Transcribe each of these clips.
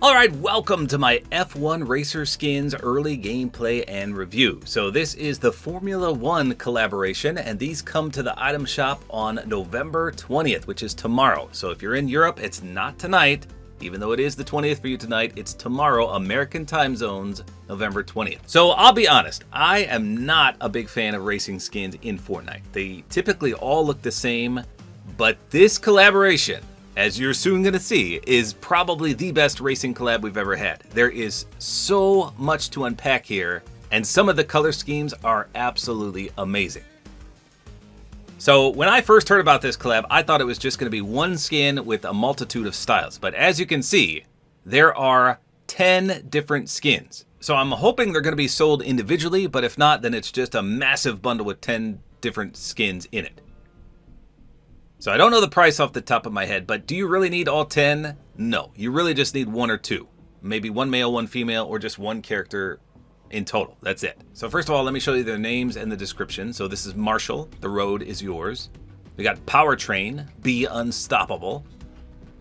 Alright, welcome to my F1 Racer Skins early gameplay and review. So this is the Formula 1 collaboration, and these come to the item shop on November 20th, which is tomorrow. So if you're in Europe, it's not tonight. Even though it is the 20th for you tonight, it's tomorrow, American time zones, November 20th. So I'll be honest, I am not a big fan of racing skins in Fortnite. They typically all look the same, but this collaboration, as you're soon going to see, is probably the best racing collab we've ever had. There is so much to unpack here, and some of the color schemes are absolutely amazing. So when I first heard about this collab, I thought it was just going to be one skin with a multitude of styles. But as you can see, there are 10 different skins. So I'm hoping they're going to be sold individually, but if not, then it's just a massive bundle with 10 different skins in it. So I don't know the price off the top of my head, but do you really need all 10? No, you really just need one or two. Maybe one male, one female, or just one character in total. That's it. So first of all, let me show you their names and the description. So this is Marshall, the road is yours. We got Powertrain, be unstoppable.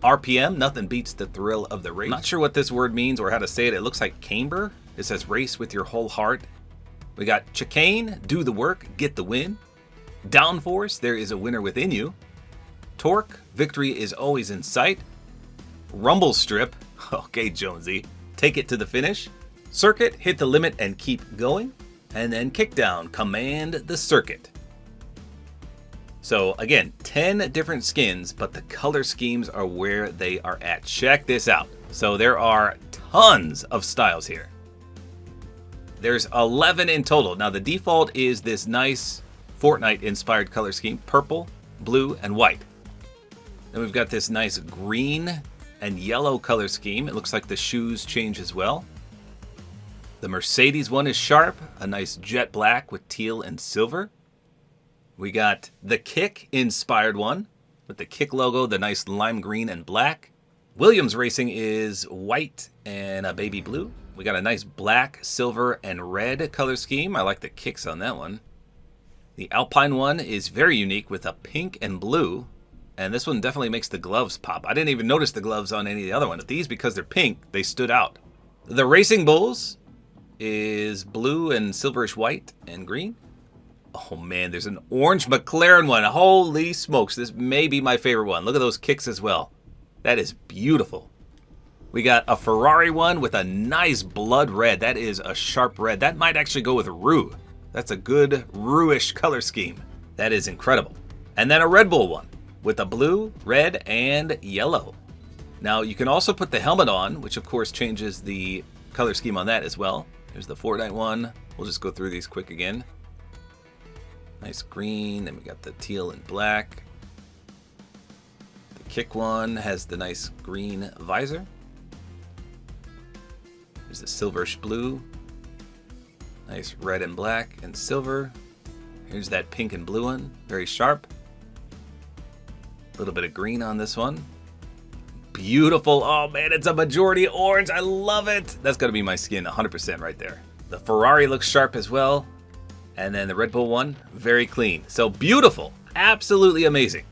RPM, nothing beats the thrill of the race. Not sure what this word means or how to say it. It looks like camber. It says race with your whole heart. We got Chicane, do the work, get the win. Downforce, there is a winner within you. Torque, victory is always in sight. Rumble strip, okay Jonesy, take it to the finish. Circuit, hit the limit and keep going. And then kickdown, command the circuit. So again, 10 different skins, but the color schemes are where they are at. Check this out. So there are tons of styles here. There's 11 in total. Now the default is this nice Fortnite inspired color scheme, purple, blue, and white. Then we've got this nice green and yellow color scheme. It looks like the shoes change as well. The Mercedes one is sharp, a nice jet black with teal and silver. We got the Kick inspired one with the Kick logo, the nice lime green and black. Williams Racing is white and a baby blue. We got a nice black, silver, and red color scheme. I like the kicks on that one. The Alpine one is very unique with a pink and blue. And this one definitely makes the gloves pop. I didn't even notice the gloves on any of the other ones. These, because they're pink, they stood out. The Racing Bulls is blue and silverish white and green. Oh man, there's an orange McLaren one. Holy smokes, this may be my favorite one. Look at those kicks as well. That is beautiful. We got a Ferrari one with a nice blood red. That is a sharp red. That might actually go with Rue. That's a good Rue-ish color scheme. That is incredible. And then a Red Bull one with a blue, red, and yellow. Now you can also put the helmet on, which of course changes the color scheme on that as well. Here's the Fortnite one. We'll just go through these quick again. Nice green, then we got the teal and black. The Kick one has the nice green visor. There's the silverish blue. Nice red and black and silver. Here's that pink and blue one, very sharp. A little bit of green on this one. Beautiful. Oh man, it's a majority orange. I love it. That's going to be my skin 100% right there. The Ferrari looks sharp as well. And then the Red Bull one, very clean. So beautiful. Absolutely amazing.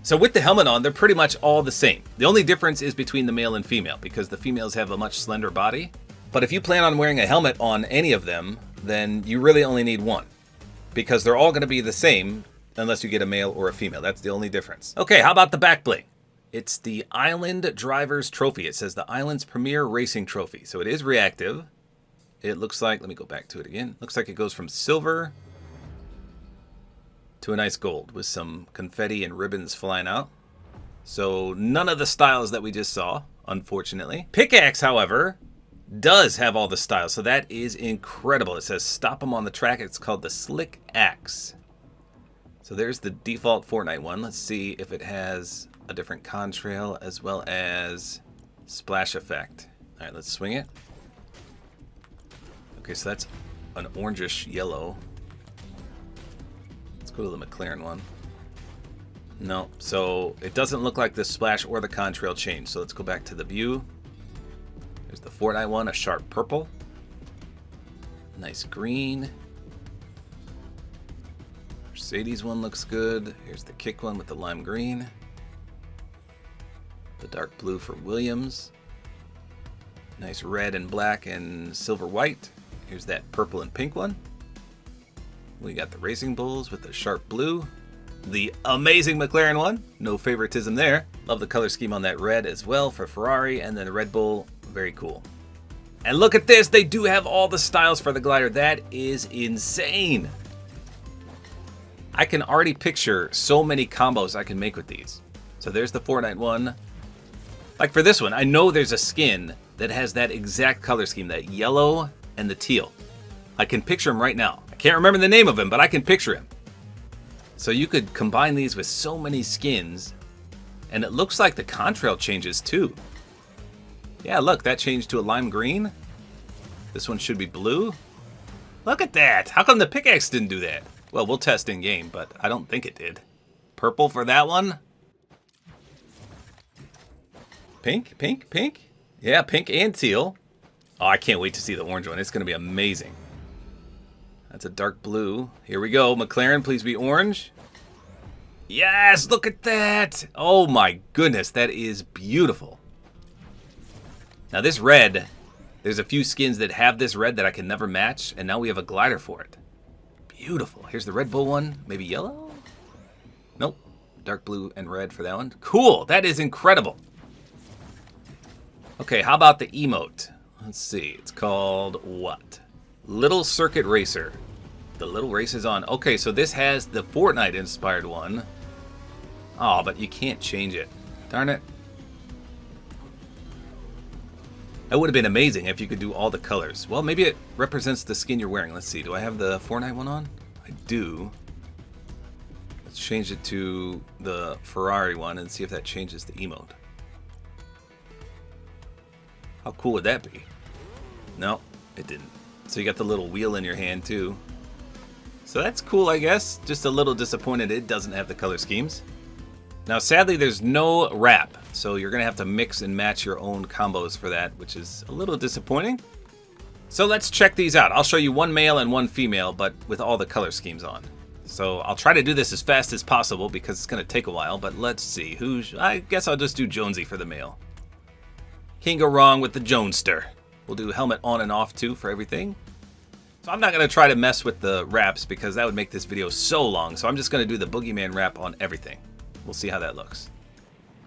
So with the helmet on, they're pretty much all the same. The only difference is between the male and female, because the females have a much slender body. But if you plan on wearing a helmet on any of them, then you really only need one, because they're all going to be the same unless you get a male or a female. That's the only difference. Okay, how about the back bling? It's the Island Drivers Trophy. It says the Island's Premier Racing Trophy. So it is reactive. It looks like, let me go back to it again. Looks like it goes from silver to a nice gold with some confetti and ribbons flying out. So none of the styles that we just saw, unfortunately. Pickaxe, however, does have all the styles. So that is incredible. It says stop them on the track. It's called the Slick Axe. So there's the default Fortnite one. Let's see if it has a different contrail as well as splash effect. All right, let's swing it. Okay, so that's an orangish yellow. Let's go to the McLaren one. No, so it doesn't look like the splash or the contrail change. So let's go back to the view. There's the Fortnite one, a sharp purple. Nice green. Mercedes one looks good. Here's the Kick one with the lime green. The dark blue for Williams. Nice red and black and silver white. Here's that purple and pink one. We got the Racing Bulls with the sharp blue. The amazing McLaren one. No favoritism there. Love the color scheme on that red as well for Ferrari. And then the Red Bull. Very cool. And look at this. They do have all the styles for the glider. That is insane. I can already picture so many combos I can make with these. So there's the Fortnite one. Like for this one, I know there's a skin that has that exact color scheme, that yellow and the teal. I can picture him right now. I can't remember the name of him, but I can picture him. So you could combine these with so many skins, and it looks like the contrail changes too. Yeah, look, that changed to a lime green. This one should be blue. Look at that. How come the pickaxe didn't do that? Well, we'll test in game, but I don't think it did. Purple for that one. Pink, pink, pink. Yeah, pink and teal. Oh, I can't wait to see the orange one. It's going to be amazing. That's a dark blue. Here we go. McLaren, please be orange. Yes, look at that. Oh my goodness, that is beautiful. Now this red, there's a few skins that have this red that I can never match, and now we have a glider for it. Beautiful. Here's the Red Bull one. Maybe yellow? Nope. Dark blue and red for that one. Cool. That is incredible. Okay, how about the emote? Let's see. It's called what? Little Circuit Racer. The little race is on. Okay, so this has the Fortnite inspired one. Oh, but you can't change it. Darn it. That would have been amazing if you could do all the colors. Well, maybe it represents the skin you're wearing. Let's see. Do I have the Fortnite one on? I do. Let's change it to the Ferrari one and see if that changes the emote. How cool would that be? No, it didn't. So you got the little wheel in your hand too. So that's cool, I guess. Just a little disappointed it doesn't have the color schemes. Now, sadly, there's no wrap, so you're going to have to mix and match your own combos for that, which is a little disappointing. So let's check these out. I'll show you one male and one female, but with all the color schemes on. So I'll try to do this as fast as possible because it's going to take a while, but let's see. I guess I'll just do Jonesy for the male. Can't go wrong with the Jonester. We'll do helmet on and off too for everything. So I'm not going to try to mess with the wraps because that would make this video so long, so I'm just going to do the Boogeyman wrap on everything. We'll see how that looks.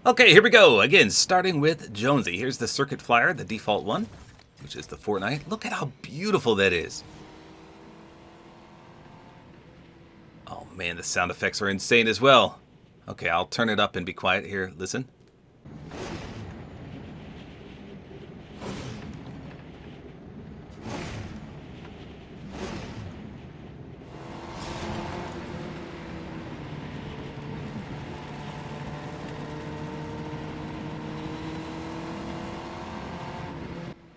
Okay, here we go. Again, starting with Jonesy. Here's the circuit flyer, the default one, which is the Fortnite. Look at how beautiful that is. Oh man, the sound effects are insane as well. Okay, I'll turn it up and be quiet here. Listen.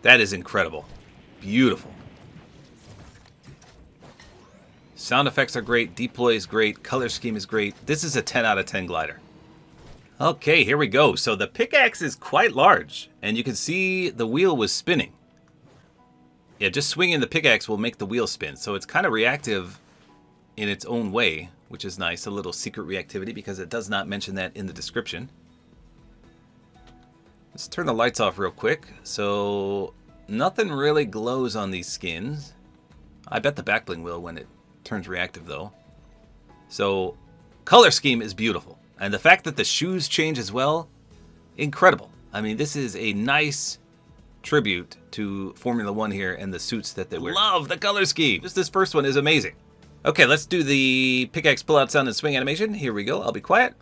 That is incredible. Beautiful. Sound effects are great. Deploy is great. Color scheme is great. This is a 10 out of 10 glider. Okay, here we go. So the pickaxe is quite large, and you can see the wheel was spinning. Yeah, just swinging the pickaxe will make the wheel spin. So it's kind of reactive in its own way, which is nice. A little secret reactivity because it does not mention that in the description. Let's turn the lights off real quick. So nothing really glows on these skins. I bet the back bling will when it turns reactive though. So color scheme is beautiful. And the fact that the shoes change as well, incredible. I mean, this is a nice tribute to Formula One here and the suits that they wear. Love the color scheme. Just this first one is amazing. Okay, let's do the pickaxe pull out sound and swing animation. Here we go. I'll be quiet.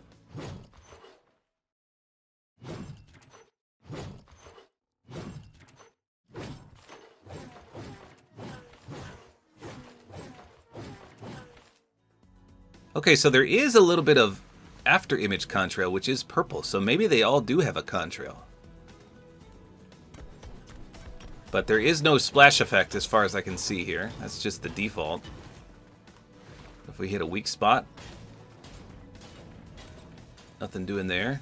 Okay, so there is a little bit of after image contrail, which is purple, so maybe they all do have a contrail. But there is no splash effect as far as I can see here. That's just the default. If we hit a weak spot, nothing doing there.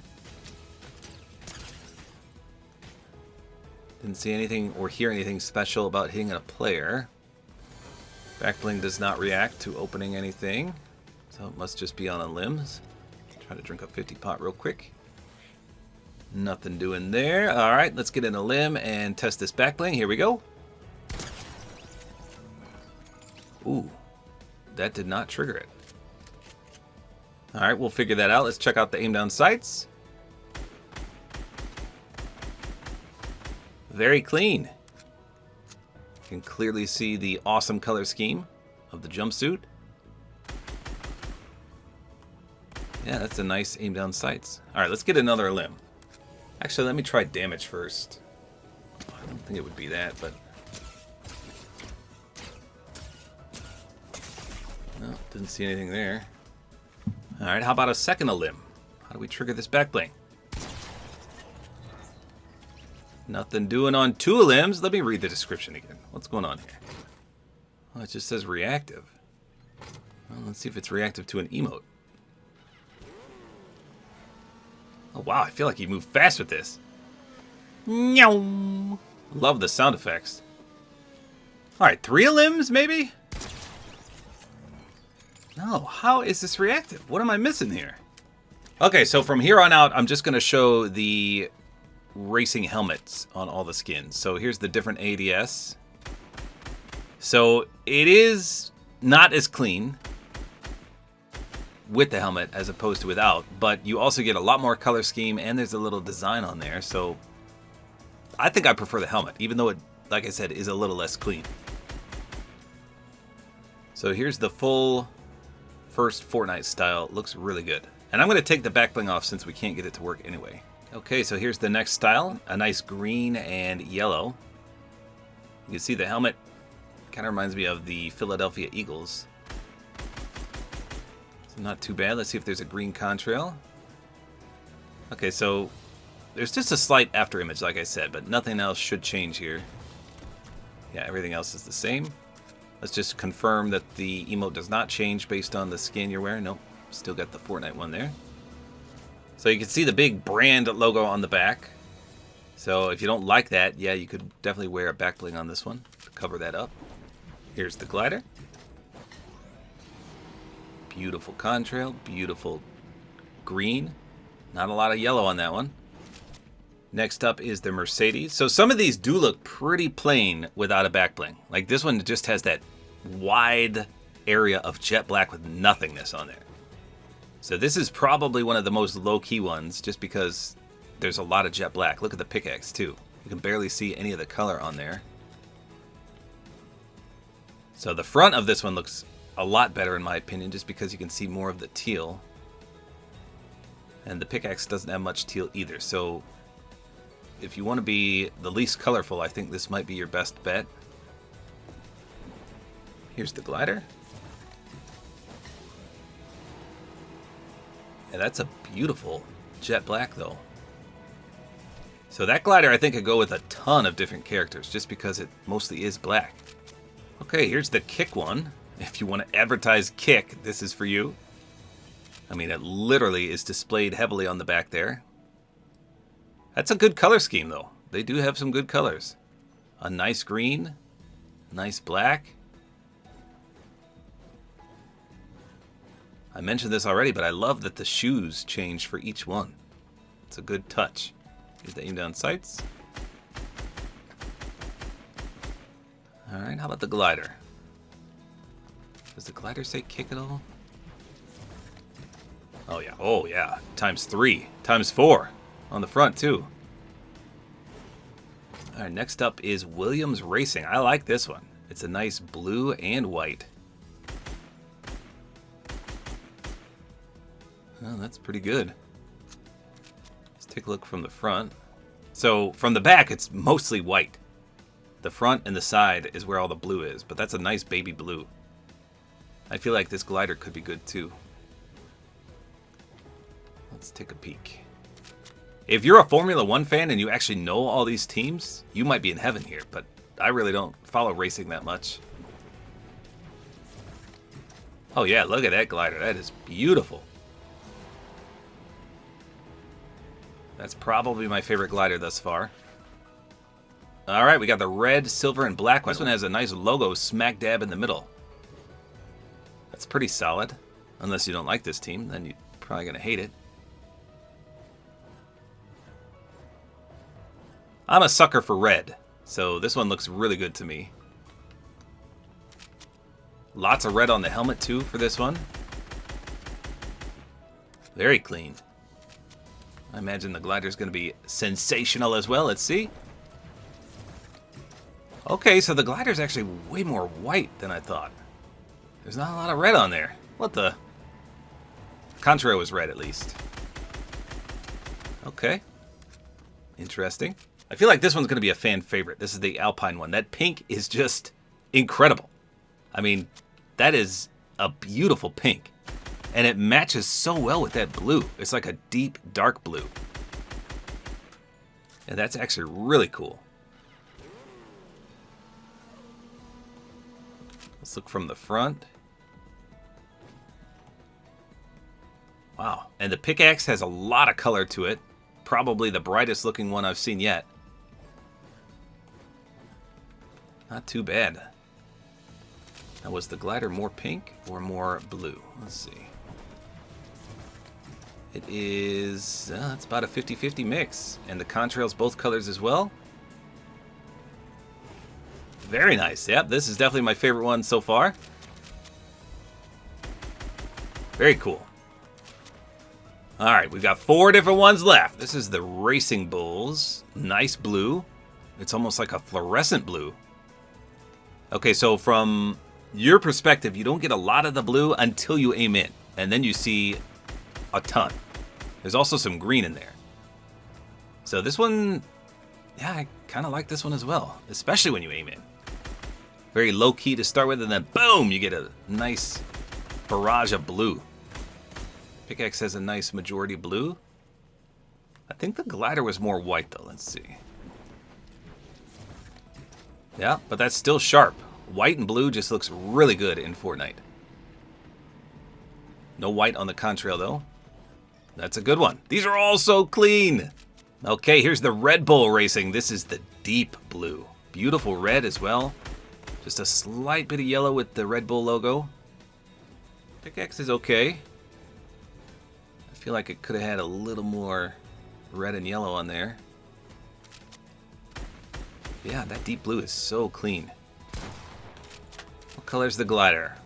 Didn't see anything or hear anything special about hitting a player. Back bling does not react to opening anything. So it must just be on the limbs. Try to drink up 50 pot real quick. Nothing doing there. All right, let's get in a limb and test this back bling. Here we go. Ooh, that did not trigger it. All right, we'll figure that out. Let's check out the aim down sights. Very clean. You can clearly see the awesome color scheme of the jumpsuit. Yeah, that's a nice aim down sights. All right, let's get another limb. Actually, let me try damage first. I don't think it would be that, but... No, didn't see anything there. All right, how about a second limb? How do we trigger this back bling? Nothing doing on 2 limbs. Let me read the description again. What's going on here? Oh, it just says reactive. Well, let's see if it's reactive to an emote. Oh, wow, I feel like you move fast with this. Meow. Love the sound effects. All right, 3 limbs, maybe? No, how is this reactive? What am I missing here? Okay, so from here on out, I'm just going to show the racing helmets on all the skins. So here's the different ADS. So it is not as clean with the helmet as opposed to without, but you also get a lot more color scheme and there's a little design on there. So I think I prefer the helmet, even though it, like I said, is a little less clean. So here's the full first Fortnite style. It looks really good. And I'm going to take the back bling off since we can't get it to work anyway. Okay, so here's the next style. A nice green and yellow. You can see the helmet kind of reminds me of the Philadelphia Eagles. So not too bad. Let's see if there's a green contrail. Okay, so there's just a slight after image, like I said, but nothing else should change here. Yeah, everything else is the same. Let's just confirm that the emote does not change based on the skin you're wearing. Nope, still got the Fortnite one there. So you can see the big brand logo on the back. So if you don't like that, yeah, you could definitely wear a back bling on this one to cover that up. Here's the glider. Beautiful contrail, beautiful green. Not a lot of yellow on that one. Next up is the Mercedes. So some of these do look pretty plain without a back bling. Like this one just has that wide area of jet black with nothingness on there. So this is probably one of the most low-key ones just because there's a lot of jet black. Look at the pickaxe too. You can barely see any of the color on there. So the front of this one looks a lot better in my opinion just because you can see more of the teal. And the pickaxe doesn't have much teal either. So if you want to be the least colorful, I think this might be your best bet. Here's the glider. Yeah, that's a beautiful jet black though. So that glider I think could go with a ton of different characters just because it mostly is black. Okay, here's the kick one. If you want to advertise kick, this is for you. I mean, it literally is displayed heavily on the back there. That's a good color scheme though. They do have some good colors. A nice green, nice black. I mentioned this already, but I love that the shoes change for each one. It's a good touch. Here's the aim down sights. All right, how about the glider? Does the glider say kick at all? Oh yeah, times 3, times 4 on the front too. All right, next up is Williams Racing. I like this one. It's a nice blue and white. Oh, that's pretty good. Let's take a look from the front. So from the back, it's mostly white. The front and the side is where all the blue is, but that's a nice baby blue. I feel like this glider could be good too. Let's take a peek. If you're a Formula 1 fan and you actually know all these teams, you might be in heaven here, but I really don't follow racing that much. Oh yeah, look at that glider. That is beautiful. That's probably my favorite glider thus far. All right, we got the red, silver, and black one. This one has a nice logo smack dab in the middle. That's pretty solid. Unless you don't like this team, then you're probably going to hate it. I'm a sucker for red, so this one looks really good to me. Lots of red on the helmet too for this one. Very clean. I imagine the glider's going to be sensational as well. Let's see. Okay, so the glider's actually way more white than I thought. There's not a lot of red on there. What the? Contrail was red at least. Okay. Interesting. I feel like this one's going to be a fan favorite. This is the Alpine one. That pink is just incredible. I mean, that is a beautiful pink. And it matches so well with that blue. It's like a deep, dark blue. And that's actually really cool. Let's look from the front. Wow. And the pickaxe has a lot of color to it. Probably the brightest looking one I've seen yet. Not too bad. Now, was the glider more pink or more blue? Let's see. It is, it's about a 50-50 mix. And the contrail's both colors as well. Very nice. Yep, this is definitely my favorite one so far. Very cool. Alright, we've got 4 different ones left. This is the Racing Bulls. Nice blue. It's almost like a fluorescent blue. Okay, so from your perspective, you don't get a lot of the blue until you aim in. And then you see a ton. There's also some green in there. So this one, yeah, I kind of like this one as well. Especially when you aim in. Very low key to start with, and then boom, you get a nice barrage of blue. Pickaxe has a nice majority blue. I think the glider was more white though, let's see. Yeah, but that's still sharp. White and blue just looks really good in Fortnite. No white on the contrail though. That's a good one. These are all so clean. Okay, here's the Red Bull Racing. This is the deep blue. Beautiful red as well. Just a slight bit of yellow with the Red Bull logo. Pickaxe is okay. I feel like it could have had a little more red and yellow on there. Yeah, that deep blue is so clean. What color is the glider?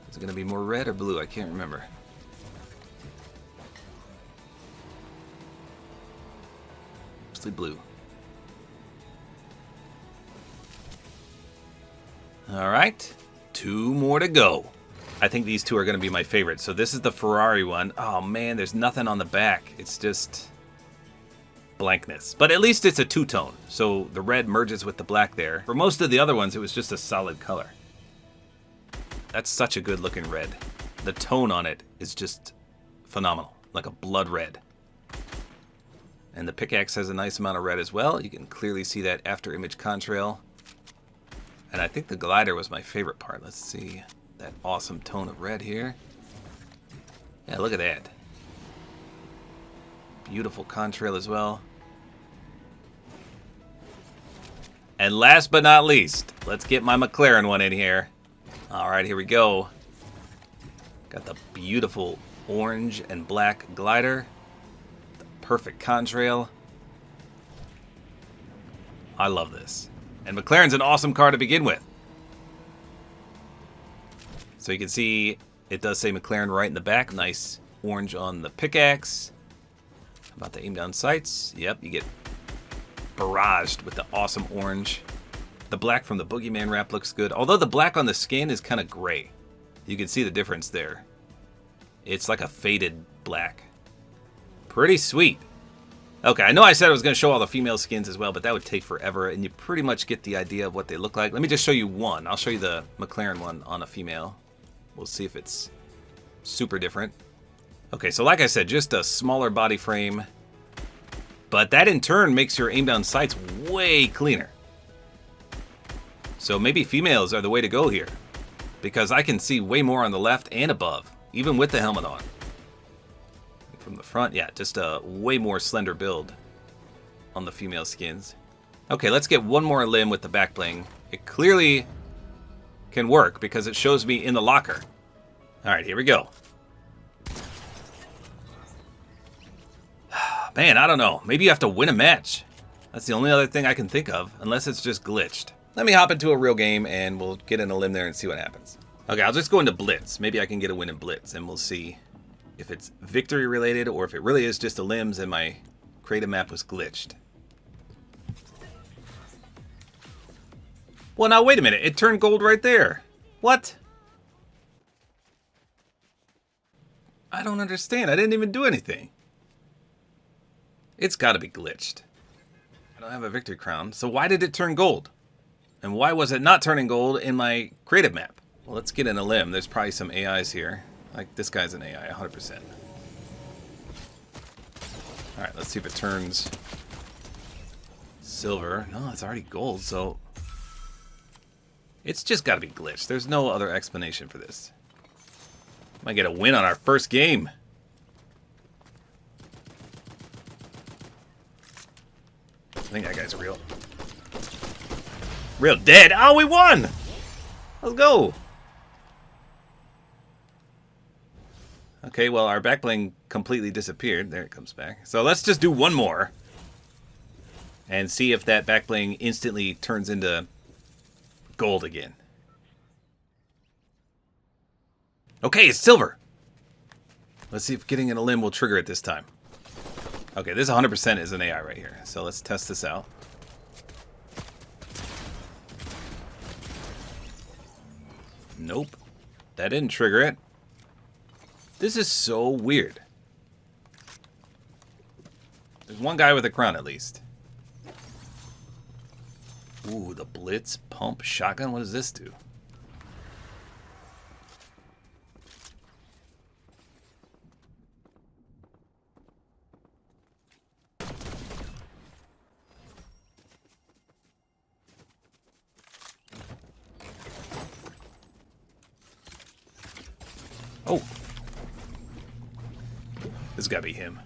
Is it going to be more red or blue? I can't remember. Mostly blue. Alright, 2 more to go. I think these 2 are going to be my favorites. So this is the Ferrari one. Oh man, there's nothing on the back. It's just blankness. But at least it's a 2-tone, so the red merges with the black there. For most of the other ones, it was just a solid color. That's such a good looking red. The tone on it is just phenomenal, like a blood red. And the pickaxe has a nice amount of red as well. You can clearly see that after image contrail. And I think the glider was my favorite part. Let's see that awesome tone of red here. Yeah, look at that. Beautiful contrail as well. And last but not least, let's get my McLaren one in here. All right, here we go. Got the beautiful orange and black glider. The perfect contrail. I love this. And McLaren's an awesome car to begin with. So you can see it does say McLaren right in the back. Nice orange on the pickaxe. How about the aim down sights? Yep, you get barraged with the awesome orange. The black from the Boogeyman wrap looks good. Although the black on the skin is kind of gray. You can see the difference there. It's like a faded black. Pretty sweet. Okay, I know I said I was going to show all the female skins as well, but that would take forever, and you pretty much get the idea of what they look like. Let me just show you one. I'll show you the McLaren one on a female. We'll see if it's super different. Okay, so like I said, just a smaller body frame, but that in turn makes your aim down sights way cleaner. So maybe females are the way to go here, because I can see way more on the left and above, even with the helmet on. From the front, yeah, just a way more slender build on the female skins. Okay, let's get one more limb with the back bling. It clearly can work because it shows me in the locker. All right, here we go. Man, I don't know. Maybe you have to win a match. That's the only other thing I can think of, unless it's just glitched. Let me hop into a real game and we'll get in a limb there and see what happens. Okay, I'll just go into Blitz. Maybe I can get a win in Blitz and we'll see if it's victory related or if it really is just the limbs and my creative map was glitched. Well, now wait a minute. It turned gold right there. What? I don't understand. I didn't even do anything. It's got to be glitched. I don't have a victory crown. So why did it turn gold? And why was it not turning gold in my creative map? Well, let's get in a limb. There's probably some AIs here. Like, this guy's an AI, 100%. Alright, let's see if it turns silver. No, it's already gold, so... It's just got to be glitched. There's no other explanation for this. Might get a win on our first game. I think that guy's real. Real dead. Oh, we won! Let's go! Okay, well, our back bling completely disappeared. There it comes back. So let's just do one more. And see if that back bling instantly turns into gold again. Okay, it's silver. Let's see if getting in a limb will trigger it this time. Okay, this 100% is an AI right here. So let's test this out. Nope. That didn't trigger it. This is so weird. There's one guy with a crown at least. Ooh, the Blitz pump shotgun. What does this do? Oh. This has got to be him.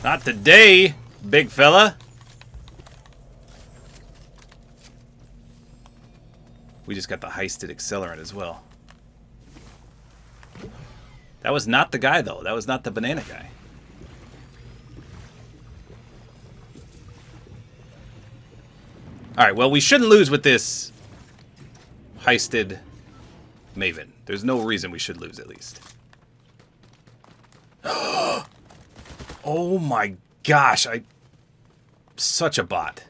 Not today, big fella. We just got the heisted accelerant as well. That was not the guy, though. That was not the banana guy. Alright, well, we shouldn't lose with this heisted Maven. There's no reason we should lose, at least. Oh my gosh, such a bot.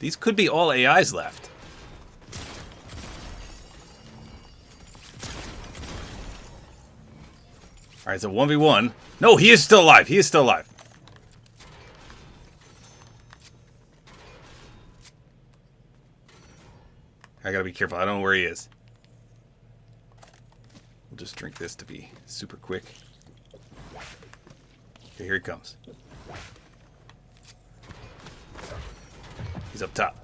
These could be all AIs left. Alright, so 1v1. No, he is still alive. He is still alive. I gotta be careful. I don't know where he is. We'll just drink this to be super quick. Okay, here he comes. He's up top.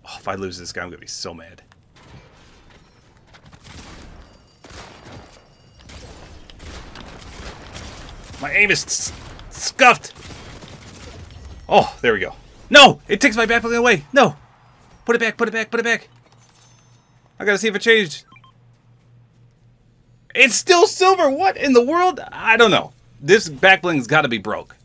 Oh, if I lose this guy, I'm gonna be so mad. My aim is scuffed. Oh, there we go. No! It takes my backbling away. No! Put it back, put it back, put it back. I gotta see if it changed. It's still silver. What in the world? I don't know. This backbling's gotta be broke.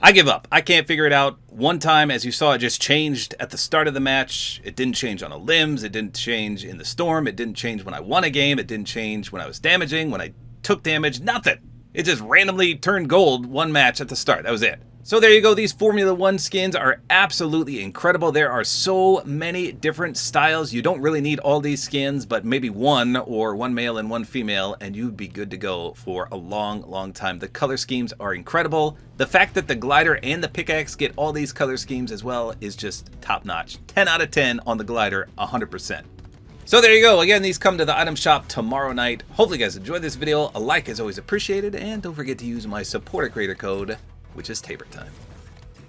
I give up. I can't figure it out. One time, as you saw, it just changed at the start of the match. It didn't change on the limbs. It didn't change in the storm. It didn't change when I won a game. It didn't change when I was damaging, when I took damage. Nothing. It just randomly turned gold one match at the start. That was it. So there you go. These Formula 1 skins are absolutely incredible. There are so many different styles. You don't really need all these skins, but maybe one, or one male and one female, and you'd be good to go for a long, long time. The color schemes are incredible. The fact that the glider and the pickaxe get all these color schemes as well is just top notch. 10 out of 10 on the glider, 100%. So there you go. Again, these come to the item shop tomorrow night. Hopefully you guys enjoyed this video. A like is always appreciated, and don't forget to use my Support-A-Creator code, which is Tabor time.